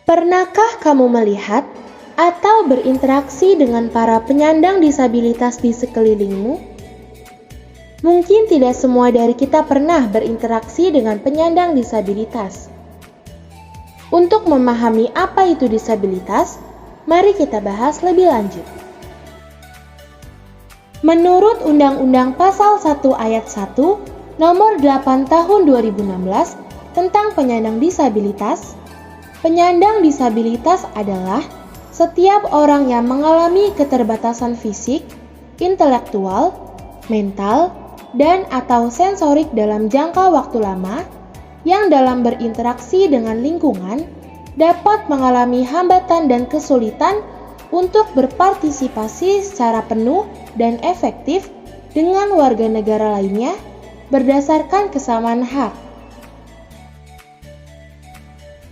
Pernahkah kamu melihat atau berinteraksi dengan para penyandang disabilitas di sekelilingmu? Mungkin tidak semua dari kita pernah berinteraksi dengan penyandang disabilitas. Untuk memahami apa itu disabilitas, mari kita bahas lebih lanjut. Menurut Undang-Undang Pasal 1 Ayat 1 Nomor 8 Tahun 2016 tentang penyandang disabilitas, penyandang disabilitas adalah setiap orang yang mengalami keterbatasan fisik, intelektual, mental, dan atau sensorik dalam jangka waktu lama yang dalam berinteraksi dengan lingkungan dapat mengalami hambatan dan kesulitan untuk berpartisipasi secara penuh dan efektif dengan warga negara lainnya berdasarkan kesamaan hak.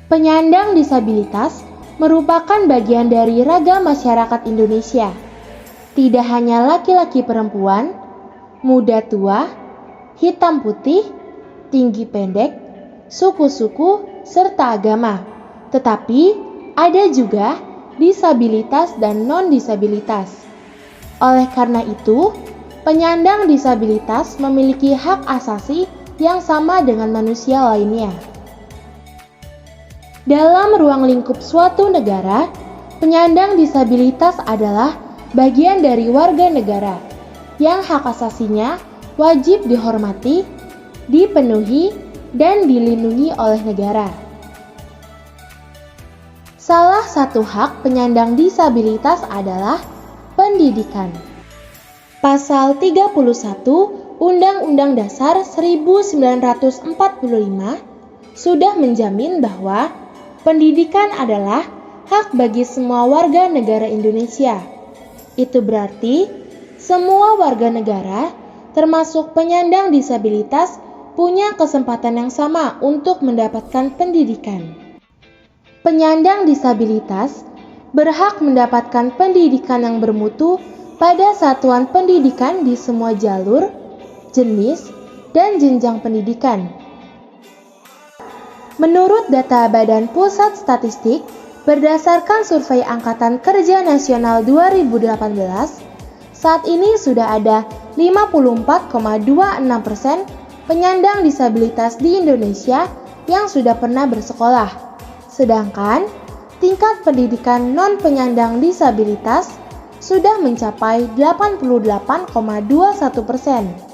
Penyandang disabilitas merupakan bagian dari ragam masyarakat Indonesia. Tidak hanya laki-laki perempuan, muda tua, hitam putih, tinggi pendek, suku-suku, serta agama, tetapi ada juga disabilitas dan non-disabilitas. Oleh karena itu, penyandang disabilitas memiliki hak asasi yang sama dengan manusia lainnya. Dalam ruang lingkup suatu negara, penyandang disabilitas adalah bagian dari warga negara yang hak asasinya wajib dihormati, dipenuhi, dan dilindungi oleh negara. Salah satu hak penyandang disabilitas adalah pendidikan. Pasal 31 Undang-Undang Dasar 1945 sudah menjamin bahwa pendidikan adalah hak bagi semua warga negara Indonesia. Itu berarti semua warga negara, termasuk penyandang disabilitas, punya kesempatan yang sama untuk mendapatkan pendidikan. Penyandang disabilitas berhak mendapatkan pendidikan yang bermutu pada satuan pendidikan di semua jalur, jenis, dan jenjang pendidikan. Menurut data Badan Pusat Statistik, berdasarkan Survei Angkatan Kerja Nasional 2018, saat ini sudah ada 54,26% penyandang disabilitas di Indonesia yang sudah pernah bersekolah. Sedangkan tingkat pendidikan non-penyandang disabilitas sudah mencapai 88,21%.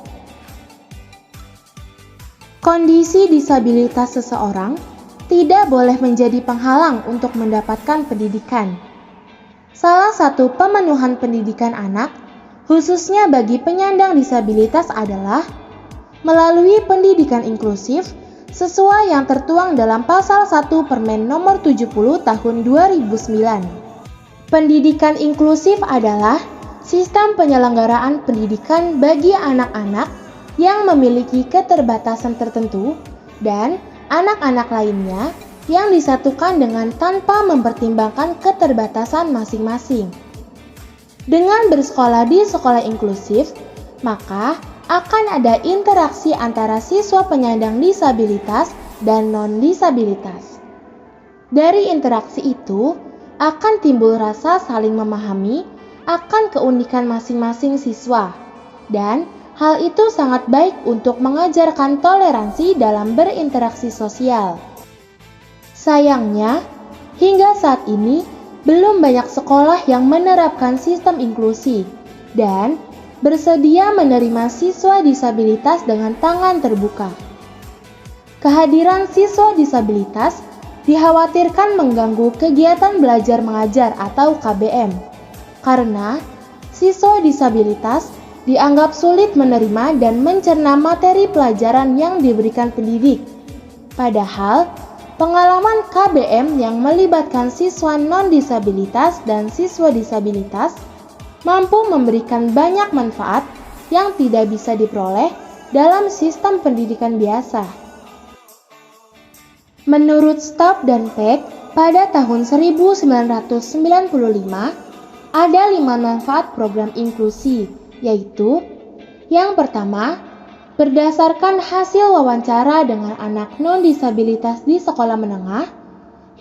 Kondisi disabilitas seseorang tidak boleh menjadi penghalang untuk mendapatkan pendidikan. Salah satu pemenuhan pendidikan anak, khususnya bagi penyandang disabilitas adalah melalui pendidikan inklusif sesuai yang tertuang dalam Pasal 1 Permen Nomor 70 Tahun 2009. Pendidikan inklusif adalah sistem penyelenggaraan pendidikan bagi anak-anak yang memiliki keterbatasan tertentu dan anak-anak lainnya yang disatukan dengan tanpa mempertimbangkan keterbatasan masing-masing. Dengan bersekolah di sekolah inklusif, maka akan ada interaksi antara siswa penyandang disabilitas dan non-disabilitas. Dari interaksi itu, akan timbul rasa saling memahami akan keunikan masing-masing siswa, dan hal itu sangat baik untuk mengajarkan toleransi dalam berinteraksi sosial. Sayangnya, hingga saat ini belum banyak sekolah yang menerapkan sistem inklusi dan bersedia menerima siswa disabilitas dengan tangan terbuka. Kehadiran siswa disabilitas dikhawatirkan mengganggu kegiatan belajar mengajar atau KBM, karena siswa disabilitas dianggap sulit menerima dan mencerna materi pelajaran yang diberikan pendidik. Padahal, pengalaman KBM yang melibatkan siswa non-disabilitas dan siswa disabilitas mampu memberikan banyak manfaat yang tidak bisa diperoleh dalam sistem pendidikan biasa. Menurut Stopp dan Peck, pada tahun 1995, ada 5 manfaat program inklusi, yaitu yang pertama, berdasarkan hasil wawancara dengan anak non-disabilitas di sekolah menengah,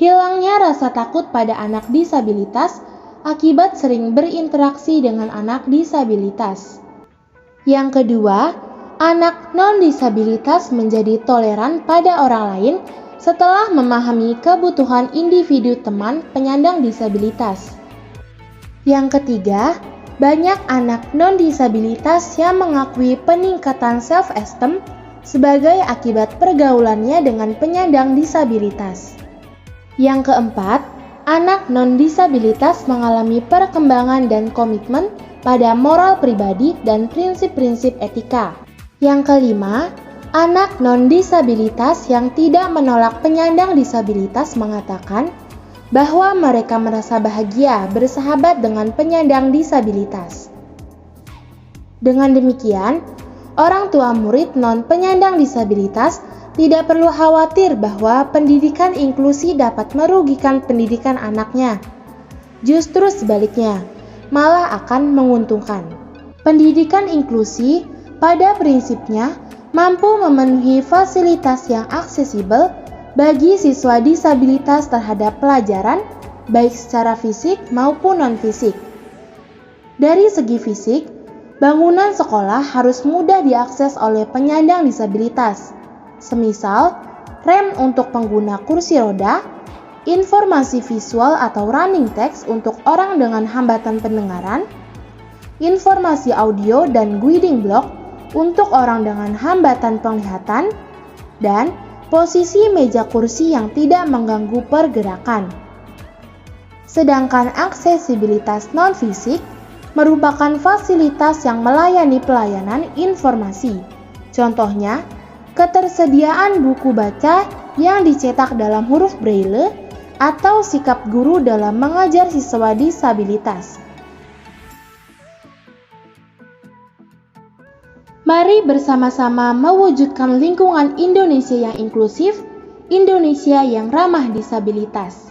hilangnya rasa takut pada anak disabilitas akibat sering berinteraksi dengan anak disabilitas. Yang kedua, anak non-disabilitas menjadi toleran pada orang lain setelah memahami kebutuhan individu teman penyandang disabilitas. Yang ketiga, banyak anak non-disabilitas yang mengakui peningkatan self-esteem sebagai akibat pergaulannya dengan penyandang disabilitas. Yang keempat, anak non-disabilitas mengalami perkembangan dan komitmen pada moral pribadi dan prinsip-prinsip etika. Yang kelima, anak non-disabilitas yang tidak menolak penyandang disabilitas mengatakan bahwa mereka merasa bahagia bersahabat dengan penyandang disabilitas. Dengan demikian, orang tua murid non-penyandang disabilitas tidak perlu khawatir bahwa pendidikan inklusi dapat merugikan pendidikan anaknya. Justru sebaliknya, malah akan menguntungkan. Pendidikan inklusi pada prinsipnya mampu memenuhi fasilitas yang aksesibel bagi siswa disabilitas terhadap pelajaran, baik secara fisik maupun non-fisik. Dari segi fisik, bangunan sekolah harus mudah diakses oleh penyandang disabilitas, semisal rem untuk pengguna kursi roda, informasi visual atau running text untuk orang dengan hambatan pendengaran, informasi audio dan guiding block untuk orang dengan hambatan penglihatan, dan posisi meja kursi yang tidak mengganggu pergerakan. Sedangkan aksesibilitas non-fisik merupakan fasilitas yang melayani pelayanan informasi. Contohnya, ketersediaan buku baca yang dicetak dalam huruf braille atau sikap guru dalam mengajar siswa disabilitas. Mari bersama-sama mewujudkan lingkungan Indonesia yang inklusif, Indonesia yang ramah disabilitas.